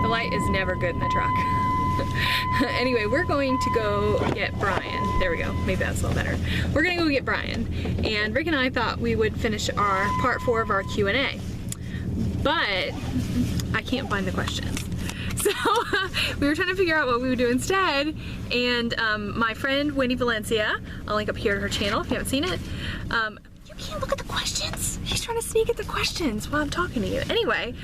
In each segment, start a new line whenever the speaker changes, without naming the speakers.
The light is never good in the truck. Anyway, we're going to go get Brian. There we go. Maybe that's a little better. We're gonna go get Brian. And Rick and I thought we would finish our part 4 of our Q&A. But I can't find the questions. So we were trying to figure out what we would do instead. And my friend Wendy Valencia, I'll link up here to her channel if you haven't seen it. You can't look at the questions. He's trying to sneak at the questions while I'm talking to you. Anyway,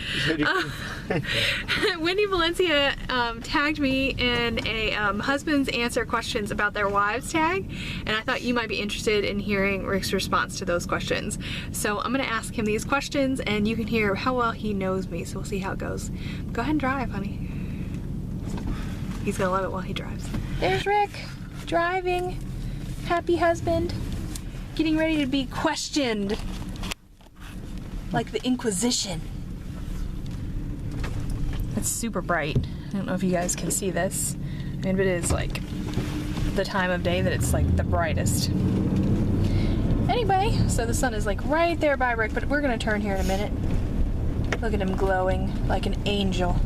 Wendy Valencia tagged me in a husbands answer questions about their wives tag, and I thought you might be interested in hearing Rick's response to those questions. So I'm gonna ask him these questions and you can hear how well he knows me, so we'll see how it goes. Go ahead and drive, honey. He's gonna love it while he drives. There's Rick, driving, happy husband. Getting ready to be questioned like the Inquisition. It's super bright. I don't know if you guys can see this. I mean, it is like the time of day that it's like the brightest. Anyway, so the sun is like right there by Rick, but we're gonna turn here in a minute. Look at him glowing like an angel.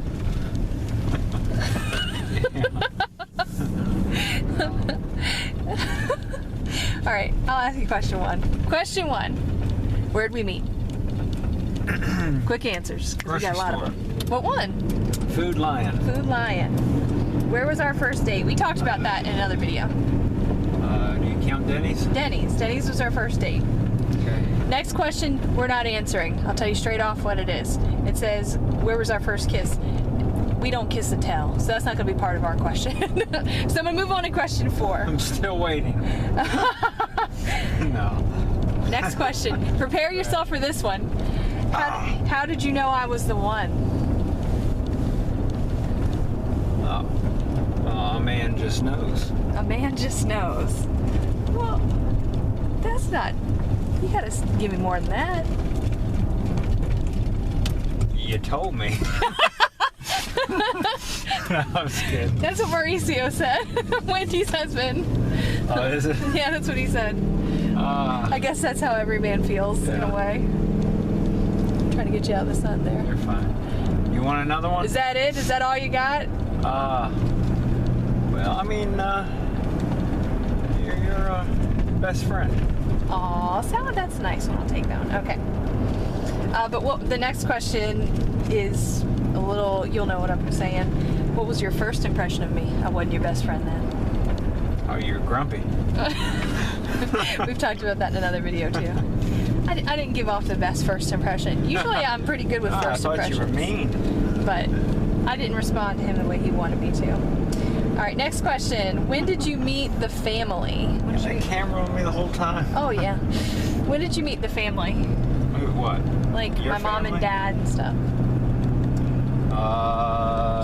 All right, I'll ask you question 1. Question 1, where'd we meet? Quick answers, because we got a lot of them. What one?
Food Lion.
Food Lion. Where was our first date? We talked about that in another video.
Do you count Denny's?
Denny's. Denny's was our first date.
Okay.
Next question, we're not answering. I'll tell you straight off what it is. It says, where was our first kiss? We don't kiss and tell, so that's not going to be part of our question. So I'm going to move on to question 4.
I'm still waiting. No.
Next question. Prepare yourself for this one. How did you know I was the one?
A man just knows.
A man just knows. Well, that's not... You gotta give me more than that.
You told me. No, I'm just kidding.
That's what Mauricio said. Wendy's husband.
Oh, is it?
Yeah, that's what he said. I guess that's how every man feels, in a way. I'm trying to get you out of the sun there.
You're fine. You want another one?
Is that it? Is that all you got?
Well, I mean, you're your best friend.
Aw, that's a nice one. I'll take that one. Okay. But what the next question is a little, you'll know what I'm saying. What was your first impression of me? I wasn't your best friend then.
Oh, you're grumpy.
We've talked about that in another video too. I didn't give off the best first impression. Usually I'm pretty good with first impressions.
I thought you were mean.
But I didn't respond to him the way he wanted me to. All right, next question. When did you meet the family?
You had that camera on me the whole time.
Oh yeah. When did you meet the family?
What?
Like
Your
my mom and
family?
dad and stuff.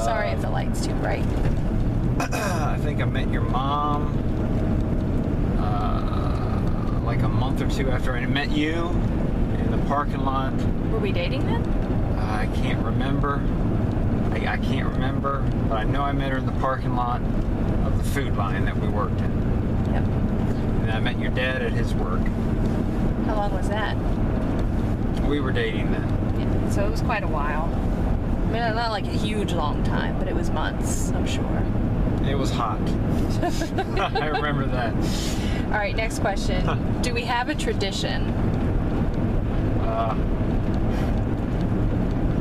Sorry if the light's too bright.
I think I met your mom like a month or 2 after I met you in the parking lot.
Were we dating then?
I can't remember. I can't remember, but I know I met her in the parking lot of the Food Lion that we worked in.
Yep.
And I met your dad at his work.
How long was that?
We were dating then.
Yeah, so it was quite a while. I mean, not like a huge long time, but it was months, I'm sure.
It was hot. I remember that.
All right, next question. Do we have a tradition?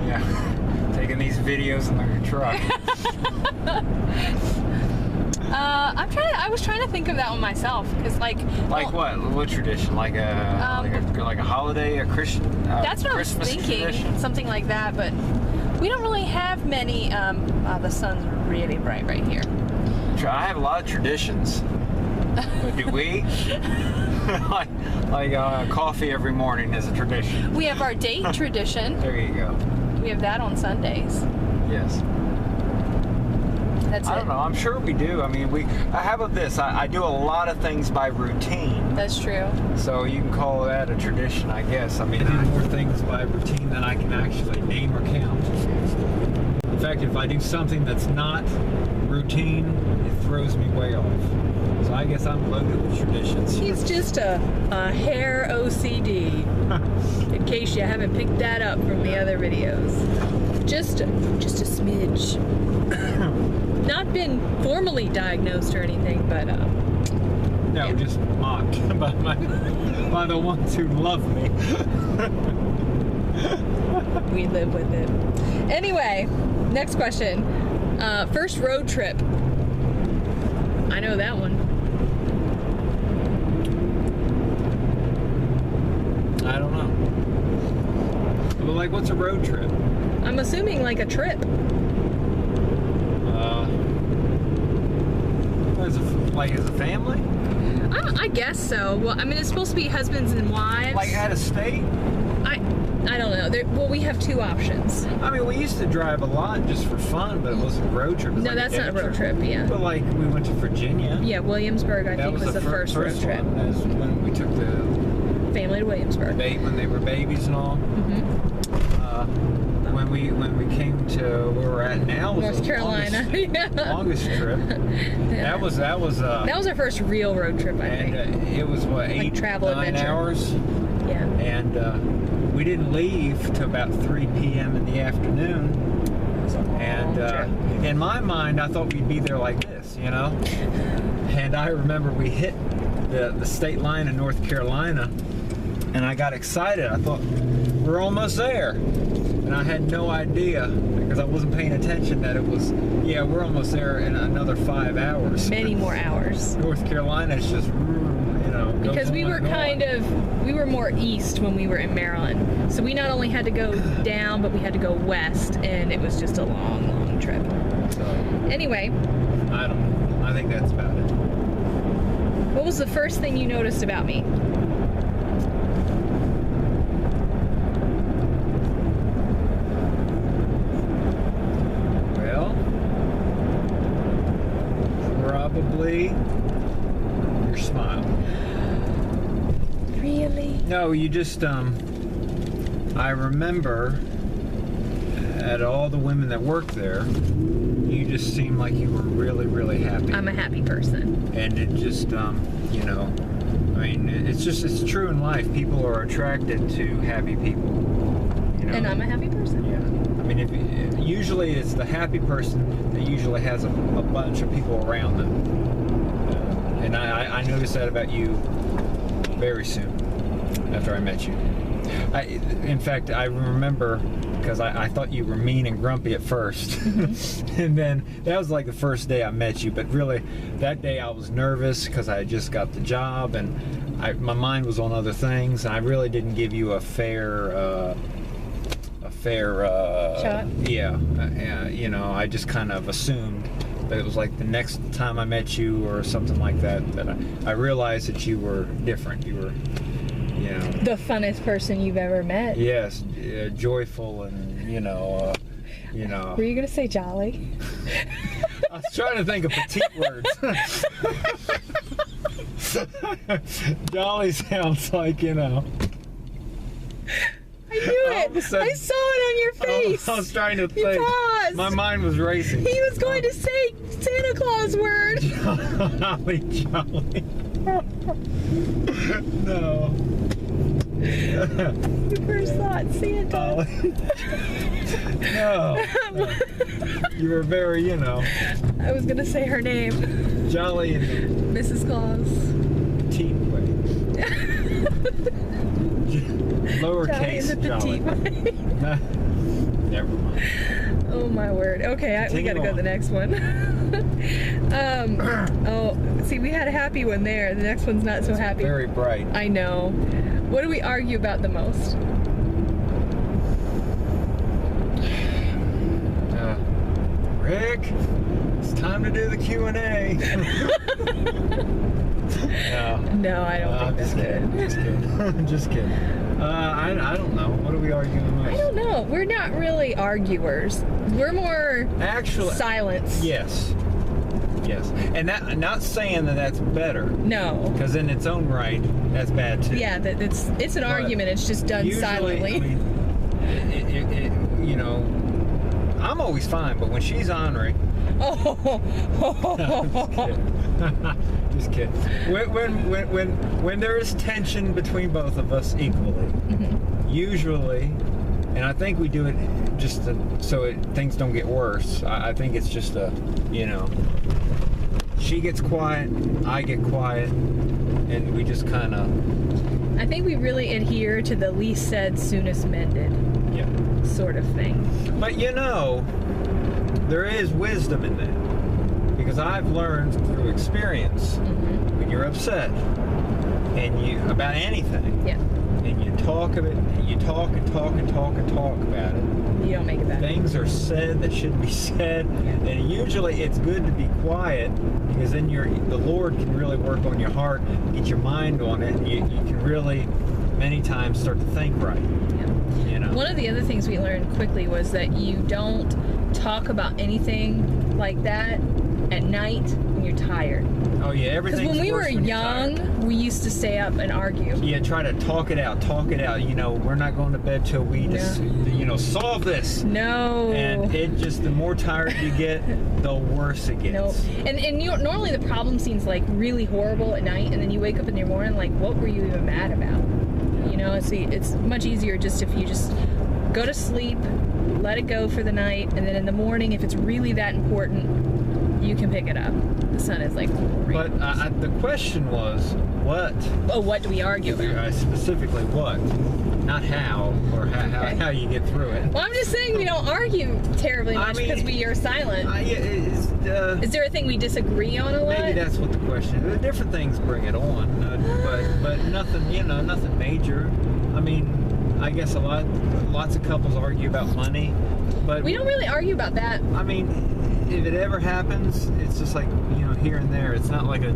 Yeah. Taking these videos in the truck.
I was trying to think of that one myself, because
Like what? What tradition? Like a holiday, a Christian?
That's what
Christmas
I was thinking,
tradition?
something like that. But we don't really have many. The sun's really bright right here.
I have a lot of traditions. But do we? like coffee every morning is a tradition.
We have our date tradition.
There you go.
We have that on Sundays.
Yes.
That's
I don't know. I'm sure we do. I mean, how about this? I do a lot of things by routine.
That's true.
So you can call that a tradition, I guess. I mean, I do more things by routine than I can actually name or count. In fact, if I do something that's not routine, it throws me way off. So I guess I'm loaded with traditions.
He's just a hair OCD. In case you haven't picked that up from the other videos. Just a smidge. Not been formally diagnosed or anything, but
No,
yeah.
just mocked by the ones who love me.
We live with it. Anyway, next question. First road trip. I know that one.
I don't know. But like, what's a road trip?
I'm assuming like a trip.
As a family?
I guess so. Well, I mean, it's supposed to be husbands and wives.
Like out of state?
I don't know. Well, we have two options.
I mean, we used to drive a lot just for fun, but it wasn't a road trip. It was
No,
like
that's not a
day
road trip. Yeah.
But like, we went to Virginia.
Yeah, Williamsburg, I think, was the first road trip.
One. That was when we took the
Family to Williamsburg.
when they were babies and all.
Mm-hmm.
When we came to where we're at now, was
North
the
Carolina.
longest trip.
Yeah.
That was
That was our first real road trip, I think.
and it was what,
Like
8,
travel
9
adventure.
hours,
Yeah.
and we didn't leave till about 3 p.m. in the afternoon.
It was a long
And
trip.
in my mind, I thought we'd be there like this, you know. And I remember we hit the state line in North Carolina, and I got excited. I thought, we're almost there. And I had no idea, because I wasn't paying attention, that it was, yeah, we're almost there in another 5 hours.
Many more hours.
North Carolina is just, you know, goes
Because we
on
were
and on.
we were more east when we were in Maryland. So we not only had to go down, but we had to go west, and it was just a long, long trip.
So,
Anyway,
I don't know. I think that's about it.
what was the first thing you noticed about me?
Well, probably your smile.
Really?
No, you just, I remember at all the women that worked there, you just seemed like you were really, really happy.
I'm a happy person.
And it just, you know, I mean, it's true in life. People are attracted to happy people. You know?
And I'm a happy person.
Yeah. I mean, usually it's the happy person that usually has a bunch of people around them. And I noticed that about you very soon after I met you. In fact, I remember, because I thought you were mean and grumpy at first.
Mm-hmm.
And then that was like the first day I met you. But really, that day I was nervous because I had just got the job and my mind was on other things. And I really didn't give you a fair
shot.
Yeah, you know, I just kind of assumed. But it was like the next time I met you or something like that I realized that you were different. You were, you know,
The funnest person you've ever met.
yes, joyful and you know.
Were you gonna say jolly?
I was trying to think of petite words. Jolly sounds like, you know.
I knew
All
it.
of a sudden-
I saw it on your face.
I was trying to
You
think.
paused.
My mind was racing.
He was going to say Santa Claus word.
Jolly. No.
You first thought Santa.
No. You were very, you know,
I was gonna say her name,
jolly in
Mrs. Claus.
the petite way. Lowercase
Jolly in the
jolly.
petite way.
Never mind.
Oh my word. Okay, we
Continue
gotta go to the
on.
next one. Oh, see, we had a happy one there. The next one's not so happy.
Very bright.
I know. What do we argue about the most?
Rick, it's time to do the Q&A. No.
No, I don't think
Just
that's
kidding.
good.
Just kidding. Just kidding. I don't know. What are we arguing most?
I don't know. We're not really arguers. We're more
Actually,
silence.
yes. Yes. And that, not saying that that's better,
No.
because in its own right, that's bad too.
Yeah, it's an
But
argument. It's just done
usually,
silently.
I mean, you know, I'm always fine, but when she's ornery, just kidding. When there is tension between both of us equally, usually, and I think we do it just so things don't get worse. I think it's just she gets quiet, I get quiet, and we just kind of.
I think we really adhere to the least said, soonest mended sort of thing.
But there is wisdom in that. Because I've learned through experience, when you're upset and about anything, and you talk of it, and you talk and talk and talk and talk about it.
You don't make it better.
Things are said that shouldn't be said, and usually it's good to be quiet because then the Lord can really work on your heart, get your mind on it, and you can really many times start to think right.
One of the other things we learned quickly was that you don't talk about anything like that at night when you're tired.
Oh yeah, everything.
Because when we were young, we used to stay up and argue.
Yeah, try to talk it out. We're not going to bed till we just, solve this.
No.
And the more tired you get, the worse it gets.
No. And normally the problem seems like really horrible at night, and then you wake up in the morning like, what were you even mad about? It's much easier just if you just go to sleep, let it go for the night, and then in the morning, if it's really that important, you can pick it up. The sun is like.
But the question was, what?
Oh, what do we argue about?
Specifically, what? Not how, or how you get through it.
Well, I'm just saying we don't argue terribly much because we are silent. Is there a thing we disagree on a lot?
Maybe that's what the question is. Different things bring it on, but nothing, nothing major. I mean, I guess lots of couples argue about money, but
we don't really argue about that.
I mean, if it ever happens, it's just like here and there. It's not like a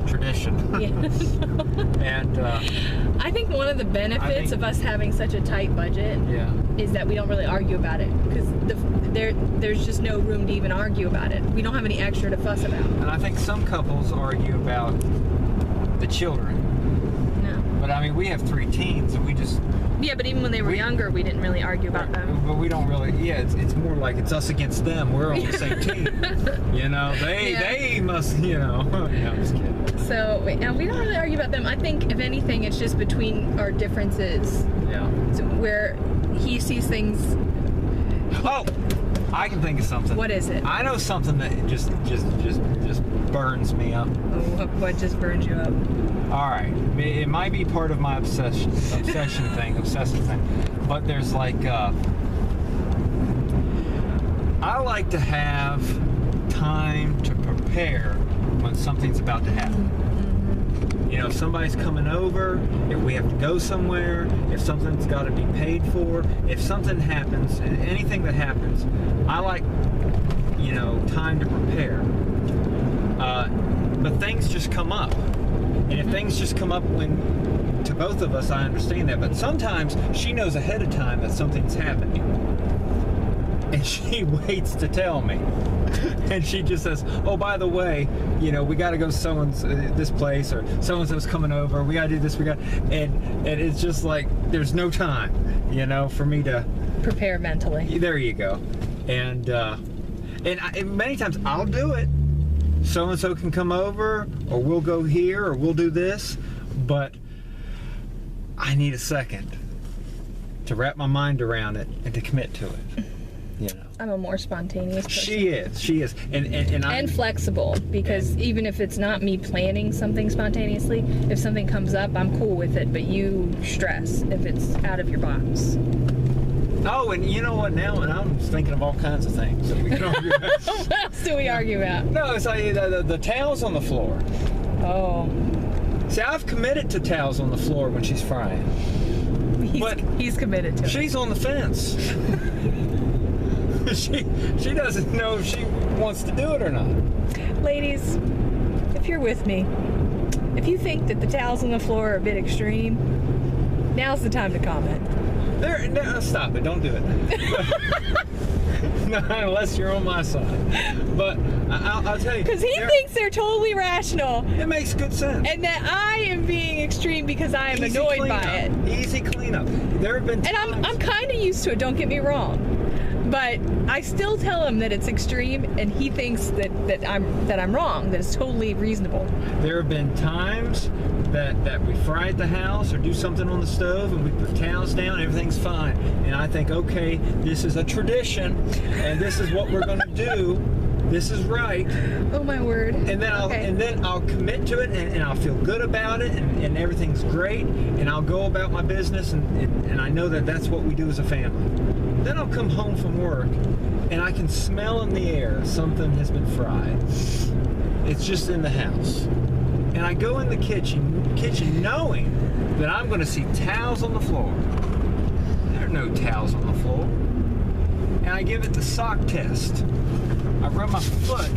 tradition.
Yeah.
And
I think one of the benefits of us having such a tight budget is that we don't really argue about it because there's just no room to even argue about it. We don't have any extra to fuss about.
And I think some couples argue about the children.
No.
But I mean, we have 3 teens, and we just.
Yeah, but even when they were younger, we didn't really argue about them.
But we don't really. Yeah, it's more like it's us against them. We're on the same team. They must. Yeah, I'm just kidding.
So we don't really argue about them. I think if anything, it's just between our differences.
Yeah.
So where he sees things.
Oh, I can think of something.
What is it?
I know something that just burns me up.
Oh, what just burns you up?
All right, it might be part of my obsessive thing, but there's like I like to have time to prepare when something's about to happen. If somebody's coming over, if we have to go somewhere, if something's got to be paid for, if something happens, anything that happens, I like, time to prepare. But things just come up. And if things just come up to both of us, I understand that. But sometimes she knows ahead of time that something's happening. And she waits to tell me. And she just says, oh, by the way, we got to go to this place, or so-and-so's coming over. We got to do this. And it's just like, there's no time, for me to
prepare mentally.
There you go. And many times I'll do it. So-and-so can come over, or we'll go here, or we'll do this. But I need a second to wrap my mind around it and to commit to it.
I'm a more spontaneous person.
She is. And
flexible, because even if it's not me planning something spontaneously, if something comes up, I'm cool with it, but you stress if it's out of your box.
Oh, and you know what now? And I'm thinking of all kinds of things that we can argue about.
What else do we argue about?
No, it's like the towels on the floor.
Oh.
See, I've committed to towels on the floor when she's frying.
He's committed to it.
She's on the fence. She doesn't know if she wants to do it or not. Ladies,
if you're with me, if you think that the towels on the floor are a bit extreme, now's the time to comment.
No, stop it. Don't do it. No, unless you're on my side. But I'll tell you.
Because he thinks they're totally rational.
It makes good sense.
And that I am being extreme because I am annoyed by it.
Easy cleanup. There have been times.
And I'm kind of used to it, don't get me wrong. But I still tell him that it's extreme, and he thinks that I'm wrong. That it's totally reasonable.
There have been times that we fry at the house or do something on the stove and we put towels down and everything's fine. And I think, okay, this is a tradition and this is what we're going to do. This is right.
Oh my word.
And then I'll commit to it and I'll feel good about it and everything's great and I'll go about my business and I know that that's what we do as a family. Then I'll come home from work and I can smell in the air something has been fried. It's just in the house. And I go in the kitchen knowing that I'm going to see towels on the floor. There are no towels on the floor. And I give it the sock test. I rub my foot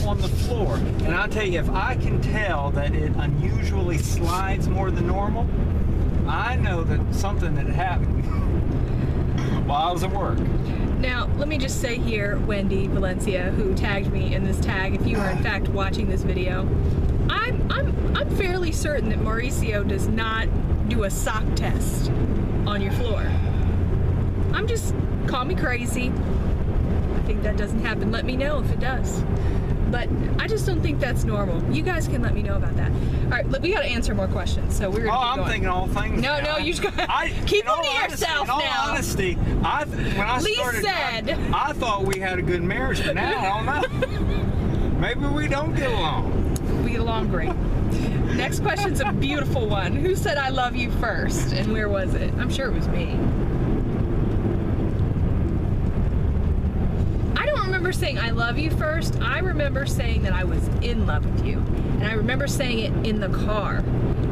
on the floor. And I'll tell you, if I can tell that it unusually slides more than normal, I know that something had happened while I was at work.
Now, let me just say here, Wendy Valencia, who tagged me in this tag, if you are in fact watching this video, I'm fairly certain that Mauricio does not do a sock test on your floor. Call me crazy. I think that doesn't happen. Let me know if it does. But I just don't think that's normal. You guys can let me know about that. All right, look, we got to answer more questions, so we're gonna keep going.
Thinking all things.
No, you just got keep them to yourself now.
In all honesty, when I started, I thought we had a good marriage, but now I don't know. Maybe we don't get along.
We get along great. Next question's a beautiful one. Who said I love you first, and where was it? I'm sure it was me. I don't remember saying I love you first. I remember saying that I was in love with you. And I remember saying it in the car.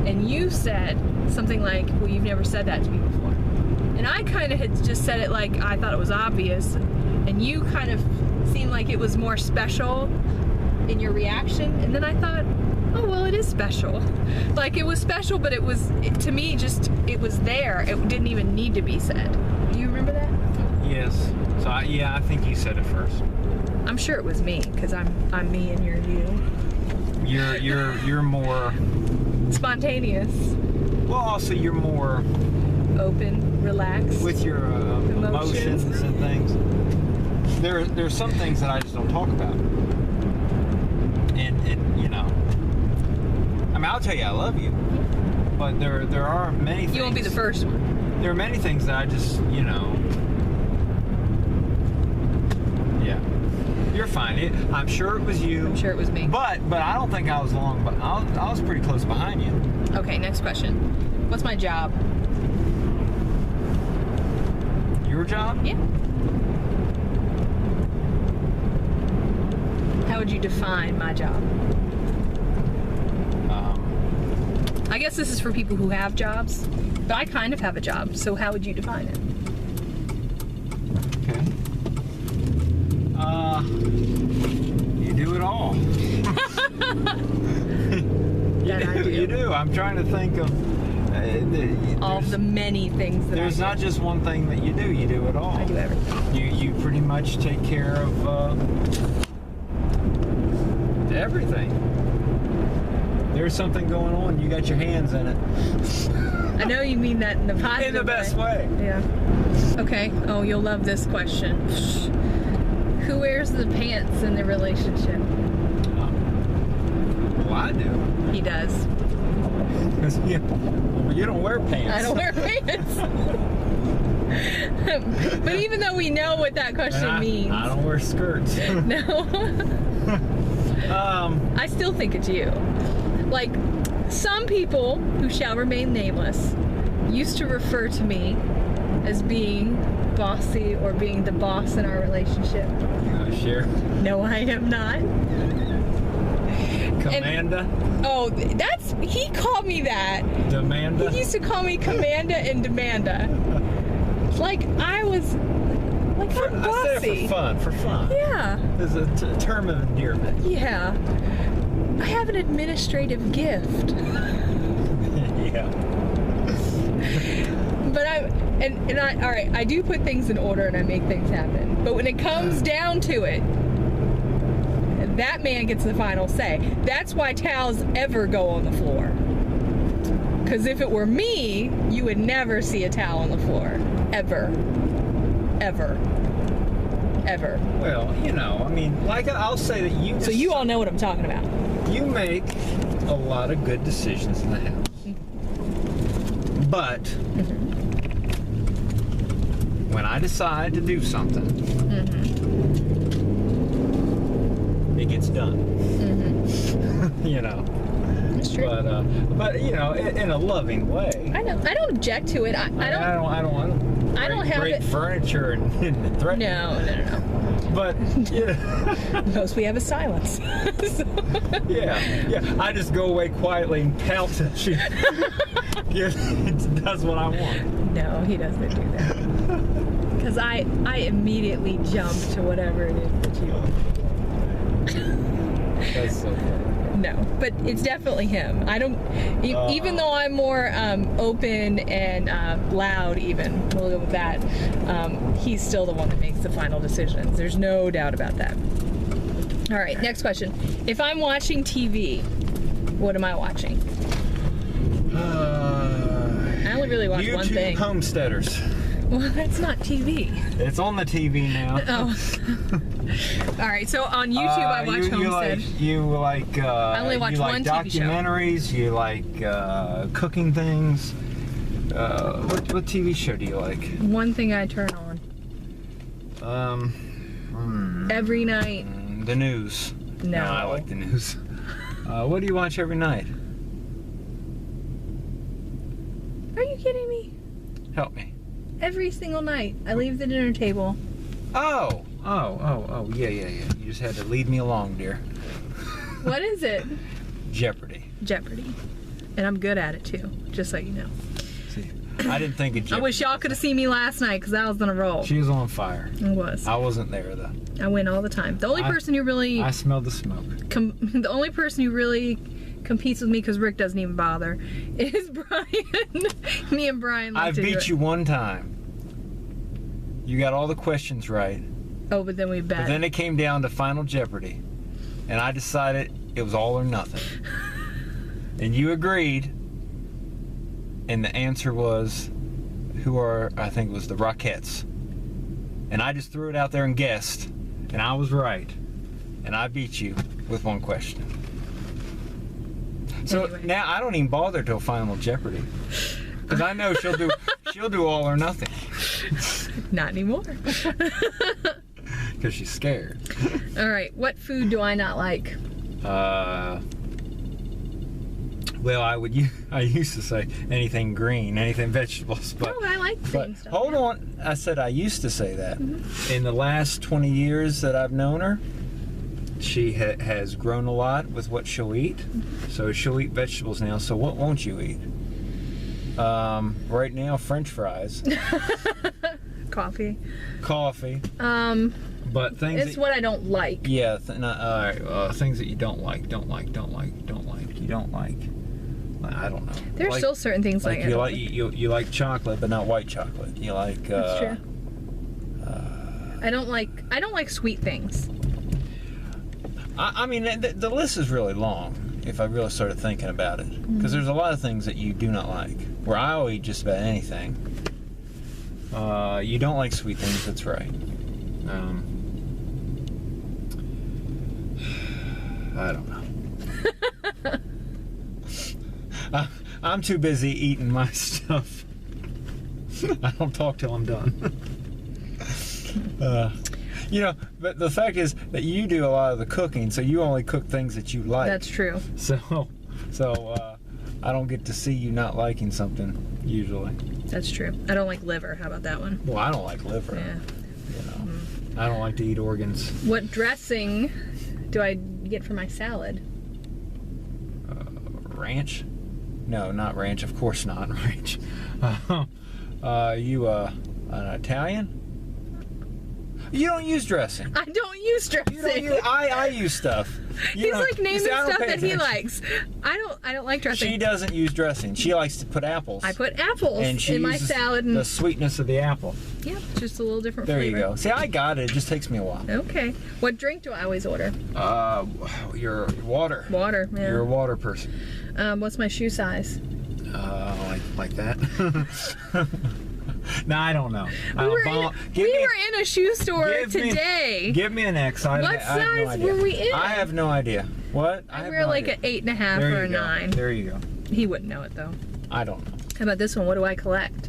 And you said something like, well, you've never said that to me before. And I kind of had just said it like I thought it was obvious. And you kind of seemed like it was more special in your reaction. And then I thought, oh, well, it is special. Like, it was special, but to me, it was there. It didn't even need to be said. Do you remember that?
Yes. So, I think you said it first.
I'm sure it was me, because I'm me and you're you.
You're more...
spontaneous.
Well, also, you're more...
open, relaxed.
With your emotions and things. There's some things that I just don't talk about. And you know... I mean, I'll tell you I love you. But there are many things...
You won't be the first one.
There are many things that I just, you know... Yeah. You're fine. I'm sure it was you.
I'm sure it was me.
But I don't think I was long, but I was pretty close behind you.
Okay, next question. What's my job?
Your job?
Yeah. How would you define my job? I guess this is for people who have jobs, but I kind of have a job, so how would you define it?
Okay. You do it all. You do. I'm trying to think of
all of the many things that
there's not just one thing that you do. You do it all.
I do everything.
You pretty much take care of everything. There's something going on, you got your hands in it.
I know you mean that in the positive
in the best way.
Yeah. Okay. Oh, you'll love this question. Who wears the pants in the relationship?
Well, I do.
He does.
You don't wear pants.
I don't wear pants. But even though we know what that question means.
I don't wear skirts.
No. I still think it's you. Like, some people who shall remain nameless used to refer to me as being bossy or being the boss in our relationship.
Sure.
No, I am not.
Commanda?
He called me that.
Demanda?
He used to call me Commanda and Demanda. Like, I'm bossy.
I said it for fun.
Yeah.
It's a term of endearment.
Yeah. I have an administrative gift.
Yeah.
But I do put things in order and I make things happen. But when it comes down to it, that man gets the final say. That's why towels ever go on the floor. Because if it were me, you would never see a towel on the floor. Ever. ever. Ever.
Well, you know, I mean, like I'll say that you.
So you all know what I'm talking about.
You make a lot of good decisions in the house, but when I decide to do something, it gets done. You know.
That's true.
But you know, in a loving way.
I know. I don't object to it. I don't have
break
it.
furniture and threaten.
No.
But yeah.
Most we have is silence. So-
Yeah. I just go away quietly and pout till she does what I want.
No, he doesn't do that. Because I immediately jump to whatever it is that you.
That's so funny.
No, but it's definitely him. I don't, even though I'm more open and loud, even we'll go with that. He's still the one that makes the final decisions. There's no doubt about that. All right, next question. If I'm watching TV, what am I watching? I only really watch one thing.
YouTube Homesteaders.
Well, that's not TV.
It's on the TV now.
Oh. All right, so on YouTube I watch Homestead.
You like
I only watch one TV show.
Documentaries. You like cooking things. What TV show do you like?
One thing I turn on. Every night.
The news.
No.
I like the news. What do you watch every night?
Are you kidding me?
Help me.
Every single night, I leave the dinner table.
Oh, yeah. You just had to lead me along, dear.
What is it?
Jeopardy.
Jeopardy. And I'm good at it too, just so you know.
See, I didn't think of Jeopardy.
I wish y'all could have seen me last night because I was on a roll.
She was on fire.
I was.
I wasn't there though.
I win all the time. The only person who really
I smelled the smoke.
the only person who really competes with me, because Rick doesn't even bother, is Brian. Me and Brian like
I
to do
beat
it.
you one time. You got all the questions right.
Oh, but then we bet.
But then it came down to Final Jeopardy. And I decided it was all or nothing. And you agreed. And the answer was, I think it was the Rockettes. And I just threw it out there and guessed. And I was right. And I beat you with one question. So
Anyway.
now I don't even bother till Final Jeopardy. Because I know she'll do all or nothing.
Not anymore.
Because she's scared.
All right, what food do I not like?
Well, I used to say anything green, anything vegetables, but
Oh, I like the green stuff.
hold on. I said I used to say that. In the last 20 years that I've known her, she has grown a lot with what she'll eat. So she'll eat vegetables now. So what won't you eat? Right now, French fries,
Coffee.
coffee, but things.
It's what I don't like.
Yeah, all right. Things that you don't like. You don't like. I don't know.
There's still certain things
like
I
you
don't
like you like chocolate, but not white chocolate. You like.
That's true. I don't like sweet things.
I mean, the list is really long. If I really started thinking about it, because there's a lot of things that you do not like. Where I'll eat just about anything. You don't like sweet things. That's right. I don't know. I'm too busy eating my stuff. I don't talk till I'm done. You know, but the fact is that you do a lot of the cooking, so you only cook things that you like.
That's true.
So I don't get to see you not liking something usually.
That's true. I don't like liver. How about that one?
Well, I don't like liver.
Yeah.
You know, I don't like to eat organs.
What dressing do I get for my salad?
Ranch? No, not ranch. Of course not ranch. You an Italian? You don't use dressing.
I don't use dressing.
You don't use, I use stuff.
He's like naming
I don't
stuff
pay
that he
attention.
likes. I don't like dressing.
She doesn't use dressing. She likes to put apples.
I put apples
and she
in my
uses
salad, and
the sweetness of the apple.
yeah, just a little different
There
flavor.
you go. See, I got it. It just takes me a while.
Okay. What drink do I always order?
Your water.
Water. Yeah.
You're a water person.
What's my shoe size?
Like that. No, I don't know.
We were in a shoe store today.
Give me an X. I
What
have no
size
idea.
were we in?
I have no idea. What? I have
We're
no
like
idea.
an 8.5
There
or a
you go.
9.
There you go.
He wouldn't know it though.
I don't know.
How about this one? What do I collect?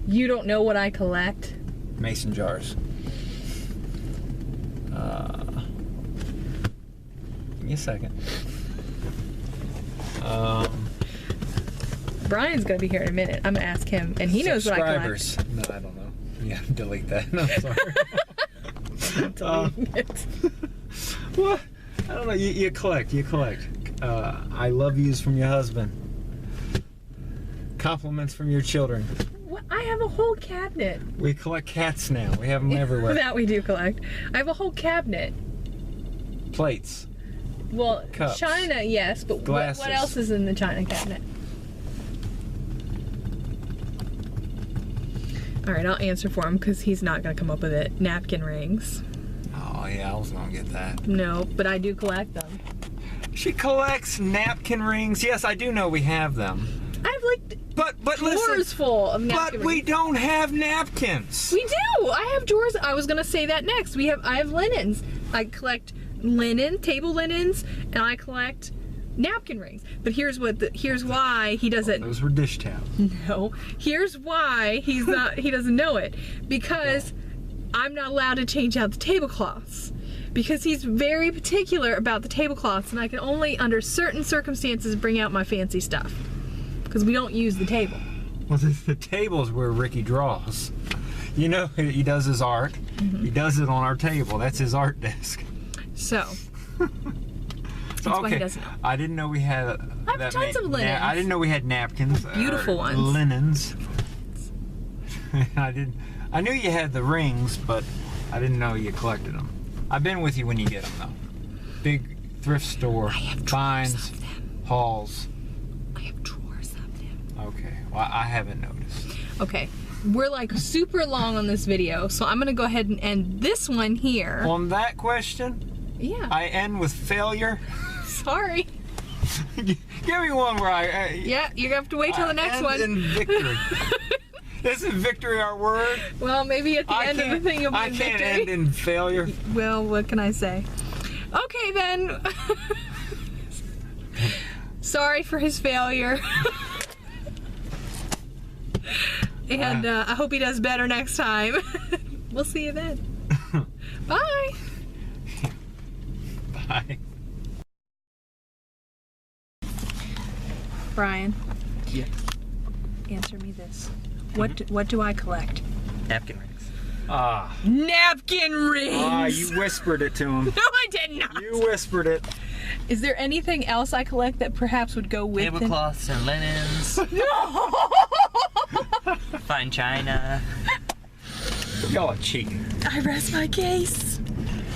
You don't know what I collect?
Mason jars. Give me a second.
Brian's gonna be here in a minute. I'm gonna ask him, and he knows what I collect.
Subscribers. No, I don't know. Yeah, delete that. No, sorry.
Deleting it.
What? I don't know. You collect. You collect. I love yous from your husband. Compliments from your children.
What? I have a whole cabinet.
We collect cats now. We have them everywhere.
That we do collect. I have a whole cabinet.
Plates.
Well,
Cups.
China, yes, but what
Glasses.
else is in the China cabinet? All right, I'll answer for him because he's not gonna come up with it. Napkin rings.
Oh yeah, I was gonna get that.
No, but I do collect them.
She collects napkin rings. Yes, I do know we have them.
I have like
But
drawers
listen.
full of napkin
But we
rings.
don't have napkins.
We do. I have drawers. I was gonna say that next. I have linens. I collect linen, table linens, and I collect napkin rings. But here's why he doesn't.
Those were dish towels.
No. Here's why he doesn't know it. Because I'm not allowed to change out the tablecloths. Because he's very particular about the tablecloths, and I can only, under certain circumstances, bring out my fancy stuff. Because we don't use the table.
Well, the table's where Ricky draws. You know, he does his art.
Mm-hmm.
He does it on our table. That's his art desk.
So. That's why he doesn't know.
I didn't know we had
I have tons of linens.
I didn't know we had napkins.
Beautiful ones.
Linens. I knew you had the rings, but I didn't know you collected them. I've been with you when you get them, though. Big thrift store.
I have drawers
finds,
of them.
hauls.
I have drawers of them.
Okay. Well, I haven't noticed.
Okay. We're like super long on this video, so I'm gonna go ahead and end this one here.
On that question,
Yeah.
I end with failure.
Sorry.
Give me one where I
Yeah, you're gonna have to wait till the next
end
one.
in victory. Isn't victory our word?
Well, maybe at the end of the thing you'll be
I can't
victory.
end in failure.
Well, what can I say? Okay then. Sorry for his failure. And I hope he does better next time. We'll see you then. Bye.
Bye.
Brian,
Yeah.
answer me this. What do I collect?
Napkin rings.
Ah.
Napkin rings!
Ah, you whispered it to him.
No, I did not.
You whispered it.
Is there anything else I collect that perhaps would go with
Tablecloths and linens.
No!
Fine china.
Y'all are cheating.
I rest my case.